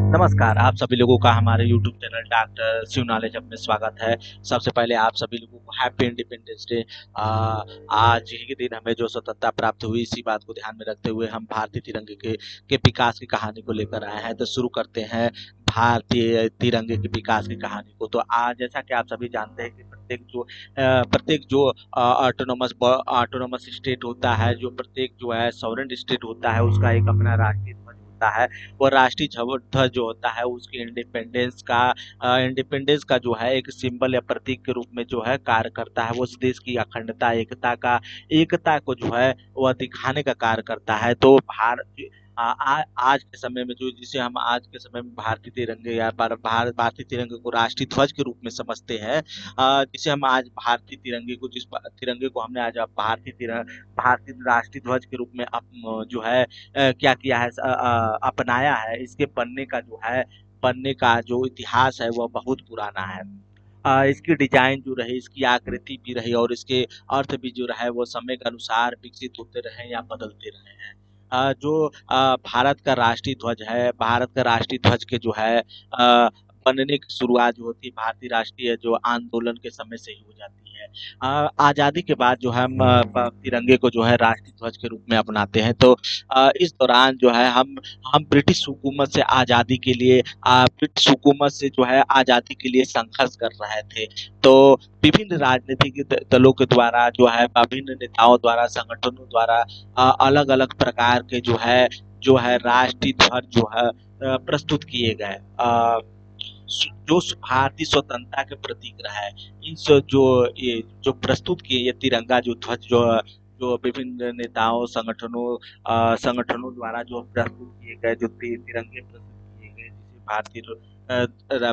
नमस्कार, आप सभी लोगों का हमारे YouTube channel doctor Shiv knowledge में स्वागत है। सबसे पहले आप सभी लोगों को हैप्पी इंडिपेंडेंस डे। आज ही के दिन हमें जो स्वतंत्रता प्राप्त हुई, इसी बात को ध्यान में रखते हुए हम भारतीय तिरंगे के विकास की कहानी को लेकर आए हैं। तो शुरू करते हैं भारतीय तिरंगे के विकास की कहानी को। तो आज जैसा कि आप सभी जानते हैं कि प्रत्येक जो ऑटोनोमस स्टेट होता है, जो प्रत्येक जो है सॉवरेन स्टेट होता है, उसका एक अपना राष्ट्रीय ध्वज होता है। और राष्ट्रीय ध्वज जो होता है उसकी इंडिपेंडेंस का जो है एक सिंबल या प्रतीक के रूप में जो है कार्य करता है। वो उस देश की अखंडता एकता को जो है वह दिखाने का कार्य करता है। तो आज के समय में जो जिसे हम आज के समय में भारतीय तिरंगे या भारतीय तिरंगे को राष्ट्रीय ध्वज के रूप में समझते हैं। जिसे हम आज भारतीय तिरंगे को जिस तिरंगे को हमने आज भारतीय राष्ट्रीय ध्वज के रूप में जो है क्या किया है, अपनाया है। इसके बनने का जो इतिहास है वह बहुत पुराना है। इसकी डिजाइन जो रही, इसकी आकृति भी रही और इसके अर्थ भी जो रहे वो समय के अनुसार विकसित होते रहे या बदलते रहे हैं। जो भारत का राष्ट्रीय ध्वज है, भारत का राष्ट्रीय ध्वज के जो है बनने की शुरुआत जो होती है भारतीय राष्ट्रीय जो आंदोलन के समय से ही हो जाती है। आज़ादी के बाद जो है हम तिरंगे को जो है राष्ट्रीय ध्वज के रूप में अपनाते हैं। तो इस दौरान जो है हम ब्रिटिश हुकूमत से आज़ादी के लिए ब्रिटिश हुकूमत से जो है आज़ादी के लिए संघर्ष कर रहे थे। तो विभिन्न राजनीतिक दलों के द्वारा जो है विभिन्न नेताओं द्वारा संगठनों द्वारा अलग-अलग प्रकार के जो है राष्ट्रीय ध्वज जो है प्रस्तुत किए गए। जो भारतीय स्वतंत्रता के प्रतीक रहा है। ये जो प्रस्तुत किए ये तिरंगा जो ध्वज जो विभिन्न नेताओं संगठनों द्वारा जो प्रस्तुत किए गए जो तिरंगे प्रस्तुत किए गए जिसे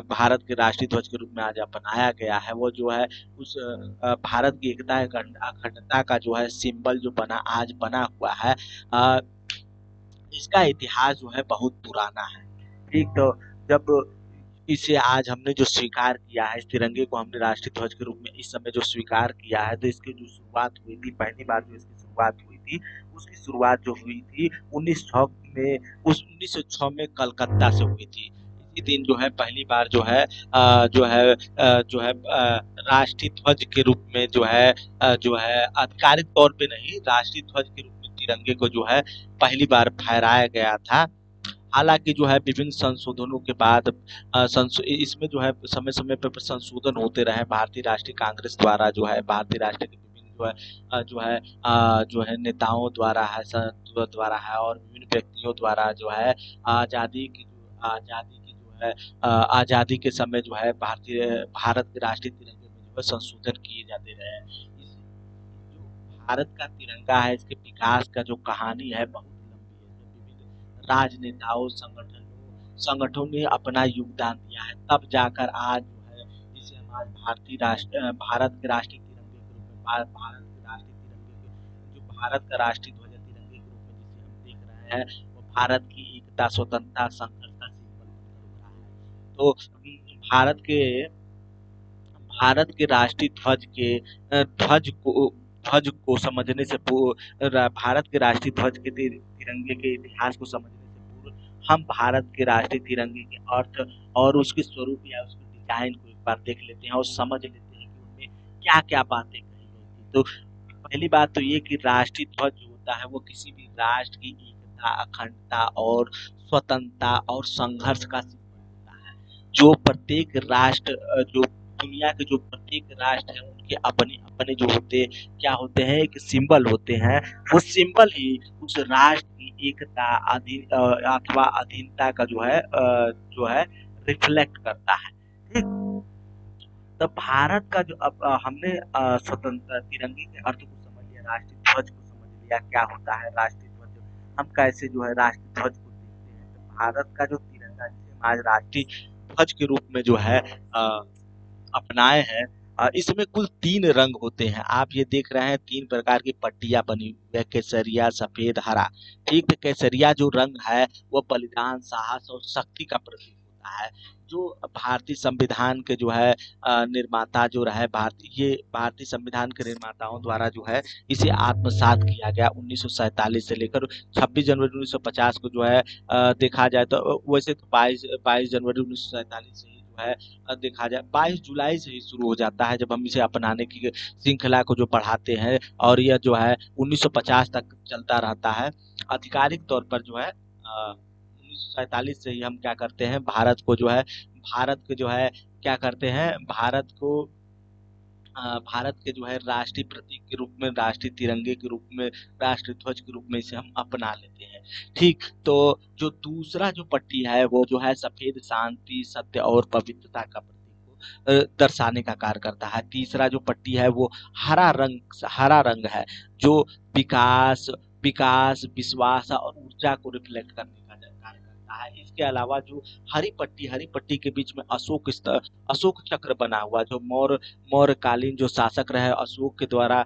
भारत के राष्ट्रीय ध्वज के रूप में आज अपनाया गया है, वो जो है उस भारत की एकता अखंडता का जो है सिंबल जो आज बना हुआ है। अ, इसका इतिहास जो है बहुत पुराना है। ठीक, तो जब इसे आज हमने जो स्वीकार किया है, इस तिरंगे को हमने राष्ट्रीय ध्वज के रूप में इस समय जो स्वीकार किया है, तो इसकी जो शुरुआत हुई थी, पहली बार जो इसकी शुरुआत हुई थी, उसकी शुरुआत जो हुई थी 1906 में कलकत्ता से हुई थी। इसी दिन जो है पहली बार राष्ट्रीय ध्वज के रूप में जो है आधिकारिक तौर पे नहीं, राष्ट्रीय ध्वज के रूप में तिरंगे को जो है पहली बार फहराया गया था। हालाँकि जो है विभिन्न संशोधनों के बाद इसमें जो है समय-समय पे संशोधन होते रहे। भारतीय राष्ट्रीय कांग्रेस द्वारा जो है भारतीय राष्ट्रीय के विभिन्न जो है नेताओं द्वारा है, संतों द्वारा है और विभिन्न व्यक्तियों द्वारा जो है आज़ादी के समय जो है भारत के राष्ट्रीय तिरंगे में जो है संशोधन किए जाते रहे। जो भारत का तिरंगा है, इसके विकास का जो कहानी है बहुत लंबी है। जो विभिन्न राजनेताओं संगठनों ने अपना योगदान दिया है, तब जाकर आज जो है जिसे हम आज भारत के राष्ट्रीय तिरंगे के रूप में भारत के राष्ट्रीय तिरंगे के जो भारत का राष्ट्रीय ध्वज है तिरंगे के रूप में जिसे हम देख रहे हैं, वो भारत की एकता स्वतंत्रता संघर्ष का सिंबल बनकर उभरा है। तो भारत के भारत के राष्ट्रीय ध्वज को समझने से भारत के राष्ट्रीय ध्वज के तिरंगे के इतिहास को समझने से पूर्व हम भारत के राष्ट्रीय तिरंगे के अर्थ और उसके स्वरूप या उसके डिजाइन को एक बार देख लेते हैं और समझ लेते हैं कि उनमें क्या क्या बातें कही गई थी। तो पहली बात तो ये कि राष्ट्रीय ध्वज जो होता है वो किसी भी राष्ट्र की एकता अखंडता और स्वतंत्रता और संघर्ष का सिंबल होता है। जो प्रत्येक राष्ट्र जो दुनिया के जो प्रत्येक राष्ट्र हैं उनके अपने अपने जो क्या होते हैं एक सिंबल होते हैं। वो सिंबल ही उस राष्ट्र की एकता अथवा अधीनता का जो है रिफ्लेक्ट करता है। ठीक, तो भारत का जो अब हमने स्वतंत्र तिरंगे के अर्थ को समझ लिया, राष्ट्रीय ध्वज को समझ लिया, क्या होता है राष्ट्रीय ध्वज, हम कैसे जो है राष्ट्रीय ध्वज को देखते हैं। तो भारत का जो तिरंगा जिसे हम आज राष्ट्रीय ध्वज के रूप में जो है अपनाए हैं। इसमें कुल 3 रंग होते हैं। आप ये देख रहे हैं 3 प्रकार की पट्टियाँ बनी हुई है, केसरिया, सफ़ेद, हरा। ठीक है, केसरिया जो रंग है वो बलिदान, साहस और शक्ति का प्रतीक करता है। जो भारतीय संविधान के जो है निर्माता जो रहे, भारतीय संविधान के निर्माताओं द्वारा जो है इसे आत्मसात किया गया 1947 से लेकर 26 जनवरी 1950 को जो है देखा जाए तो वैसे तो 22 जनवरी 1947 से ही जो है देखा जाए 22 जुलाई से ही शुरू हो जाता है, जब हम इसे अपनाने की श्रृंखला को जो बढ़ाते हैं, और यह जो है 1950 तक चलता रहता है। आधिकारिक तौर पर जो है 1947 से ही हम क्या करते हैं, भारत को जो है क्या करते हैं, भारत के जो है राष्ट्रीय प्रतीक के रूप में, राष्ट्रीय तिरंगे के रूप में, राष्ट्रीय ध्वज के रूप में इसे हम अपना लेते हैं। ठीक, तो जो दूसरा जो पट्टी है वो जो है सफेद शांति, सत्य और पवित्रता का प्रतीक को दर्शाने का कार्य करता है। तीसरा जो पट्टी है वो हरा रंग है, जो विकास विकास, विश्वास और ऊर्जा को रिफ्लेक्ट करने का कार्य करता है। इसके अलावा जो हरी पट्टी के बीच में अशोक चक्र बना हुआ, जो मौर्यकालीन जो शासक रहे अशोक के द्वारा,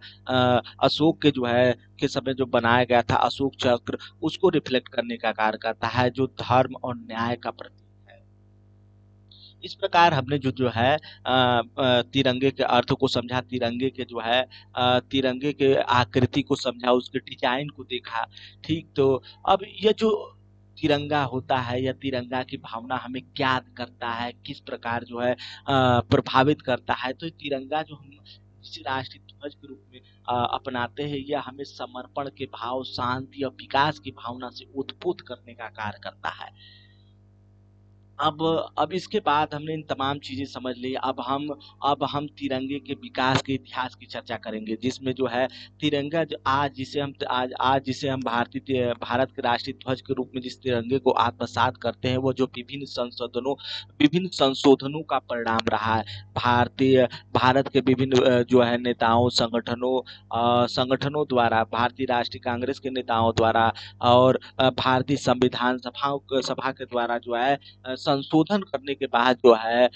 अशोक के जो है के समय जो बनाया गया था अशोक चक्र, उसको रिफ्लेक्ट करने का कार्य करता है, जो धर्म और न्याय का प्रतीक है। इस प्रकार हमने जो जो है तिरंगे के अर्थ को समझा, तिरंगे के जो है तिरंगे के आकृति को समझा, उसके डिजाइन को देखा। ठीक, तो अब ये जो तिरंगा होता है या तिरंगा की भावना हमें क्या करता है, किस प्रकार जो है प्रभावित करता है, तो ये तिरंगा जो हम जिसे राष्ट्रीय ध्वज के रूप में अपनाते हैं, यह हमें समर्पण के भाव, शांति और विकास की भावना से उत्पुत करने का कार्य करता है। अब इसके बाद हमने इन तमाम चीजें समझ ली। अब हम तिरंगे के विकास के इतिहास की चर्चा करेंगे, जिसमें जो है तिरंगा जो आज जिसे हम भारत के राष्ट्रीय ध्वज के रूप में जिस तिरंगे को आत्मसात करते हैं, वो जो विभिन्न संशोधनों का परिणाम रहा है। भारत के विभिन्न जो है नेताओं, संगठनों द्वारा, भारतीय राष्ट्रीय कांग्रेस के नेताओं द्वारा और भारतीय संविधान सभा के द्वारा जो है संशोधन करने के बाद जो है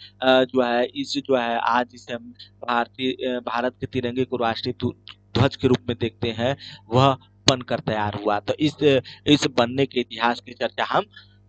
आज जिसे हम भारत के तिरंगे को राष्ट्रीय ध्वज के रूप में देखते हैं, वह बनकर तैयार हुआ। तो इस बनने के इतिहास की चर्चा हम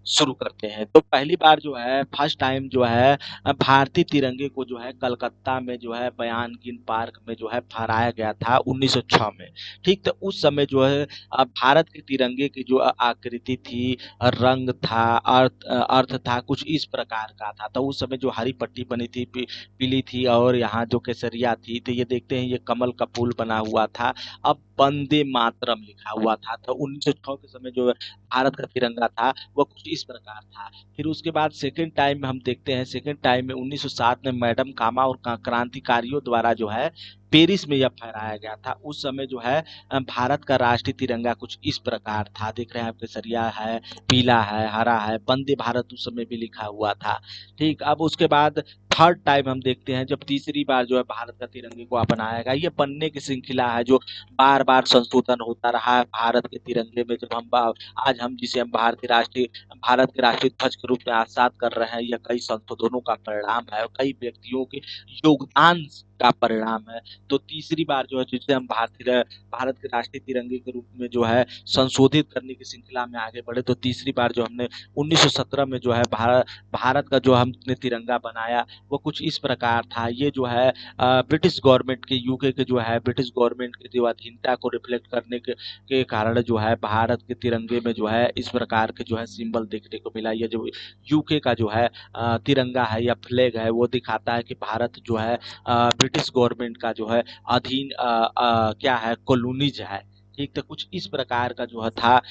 शुरू करते हैं। तो पहली बार जो है फर्स्ट टाइम जो है भारतीय तिरंगे को जो है कलकत्ता में जो है बयानगीन पार्क में जो है फहराया गया था 1906 में। ठीक, तो उस समय जो है भारत के तिरंगे की जो आकृति थी, रंग था, अर्थ था, कुछ इस प्रकार का था। तो उस समय जो हरी पट्टी बनी थी, पीली थी, और यहाँ जो केसरिया थी, तो ये देखते हैं ये कमल का फूल बना हुआ था। अब वंदे मातरम लिखा हुआ था। तो 1906 के समय जो भारत का तिरंगा था वह कुछ इस प्रकार था। फिर उसके बाद सेकेंड टाइम में हम देखते हैं, सेकेंड टाइम में 1907 में मैडम कामा और क्रांतिकारियों द्वारा जो है पेरिस में यह फहराया गया था। उस समय जो है भारत का राष्ट्रीय तिरंगा कुछ इस प्रकार था, देख रहे हैं आप, केसरिया है, पीला है, हरा है, वंदे भारत उस समय भी लिखा हुआ था। ठीक, अब उसके बाद थर्ड टाइम हम देखते हैं जब तीसरी बार जो है भारत का तिरंगे को अपनाया गया। ये बनने की श्रृंखला है जो बार बार संशोधन होता रहा है भारत के तिरंगे में। जब आज हम जिसे हम भारत के राष्ट्रीय ध्वज के रूप में आसाद कर रहे हैं, यह कई संशोधनों का परिणाम है और कई व्यक्तियों के योगदान का परिणाम है। तो तीसरी बार जो है जिसे हम भारत के राष्ट्रीय तिरंगे के रूप में जो है संशोधित करने की श्रृंखला में आगे बढ़े, तो तीसरी बार जो हमने 1917 में जो है भारत का जो हमने तिरंगा बनाया वो कुछ इस प्रकार था। ये जो है ब्रिटिश गवर्नमेंट के, यूके के जो है ब्रिटिश गवर्नमेंट की जो अधीनता को रिफ्लेक्ट करने के कारण जो है भारत के तिरंगे में जो है इस प्रकार के जो है सिंबल देखने को मिला। ये जो यूके का जो है तिरंगा है या फ्लैग है, वो दिखाता है कि भारत जो है ब्रिटिश गवर्नमेंट का जो है अधीन क्या है, कॉलोनीज है। ठीक, तो कुछ इस प्रकार का जो है था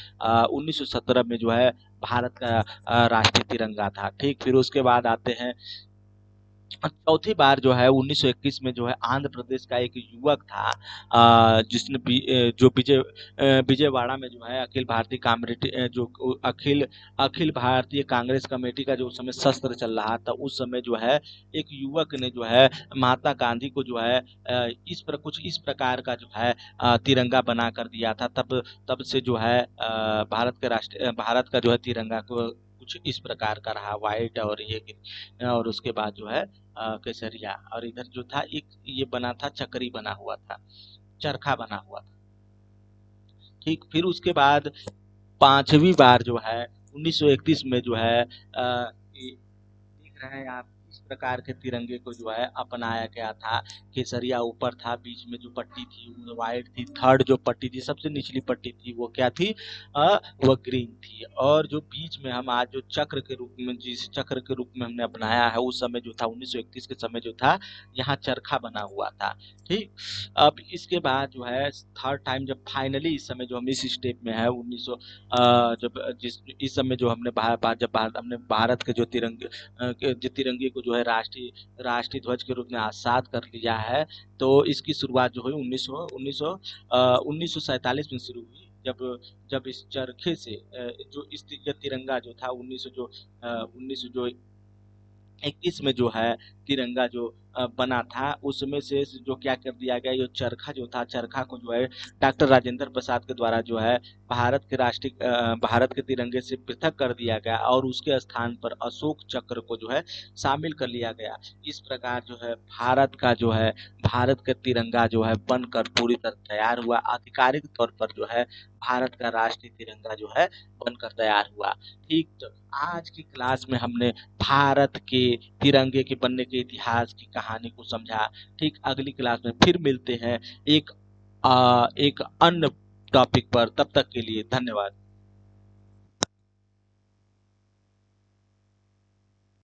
1917 में जो है भारत का राष्ट्रीय तिरंगा था। ठीक, फिर उसके बाद आते हैं चौथी बार जो है 1921 में जो है आंध्र प्रदेश का एक युवक था, जिसने जो विजयवाड़ा में जो है अखिल भारतीय अखिल भारतीय कांग्रेस कमेटी का जो उस समय शस्त्र चल रहा था, उस समय जो है एक युवक ने जो है महात्मा गांधी को जो है कुछ इस प्रकार का जो है तिरंगा बना कर दिया था। तब से जो है भारत का जो है तिरंगा को कुछ इस प्रकार का रहा, व्हाइट और ये, और उसके बाद जो है केसरिया, और इधर जो था एक ये बना था, चक्री बना हुआ था, चरखा बना हुआ था। ठीक, फिर उसके बाद पांचवी बार जो है 1931 में जो है देख रहे हैं आप, इस प्रकार के तिरंगे को जो है अपनाया गया था। केसरिया ऊपर था, बीच में जो पट्टी थी वो व्हाइट थी, थर्ड जो पट्टी थी, सबसे निचली पट्टी थी, वो क्या थी? वो ग्रीन थी। और जो बीच में हम आज जो चक्र के रूप में, जिस चक्र के रूप में हमने अपनाया है, उस समय जो था 1931 के समय जो था, यहाँ चरखा बना हुआ था। ठीक। अब इसके बाद जो है थर्ड टाइम जब फाइनली इस समय जो हम इस स्टेप में है 1900, जब जिस इस समय जो हमने हमने भारत के जो तिरंगे, जो तिरंगे को जो है राष्ट्रीय ध्वज के रूप में आजाद कर लिया है। तो इसकी शुरुआत जो हुई 1947 में शुरू हुई, जब जब इस चरखे से जो इस तिरंगा जो था 1900 जो 21 में जो है तिरंगा जो बना था, उसमें से जो क्या कर दिया गया, ये चरखा जो था, चरखा को जो है डॉक्टर राजेंद्र प्रसाद के द्वारा जो है भारत के तिरंगे से पृथक कर दिया गया, और उसके स्थान पर अशोक चक्र को जो है शामिल कर लिया गया। इस प्रकार जो है भारत का तिरंगा जो है बनकर पूरी तरह तैयार हुआ, आधिकारिक तौर पर जो है भारत का राष्ट्रीय तिरंगा जो है बनकर तैयार हुआ। ठीक। तो आज की क्लास में हमने भारत के तिरंगे के बनने के इतिहास की कहानी को समझा। ठीक। अगली क्लास में फिर मिलते हैं एक एक अन्य टॉपिक पर। तब तक के लिए धन्यवाद।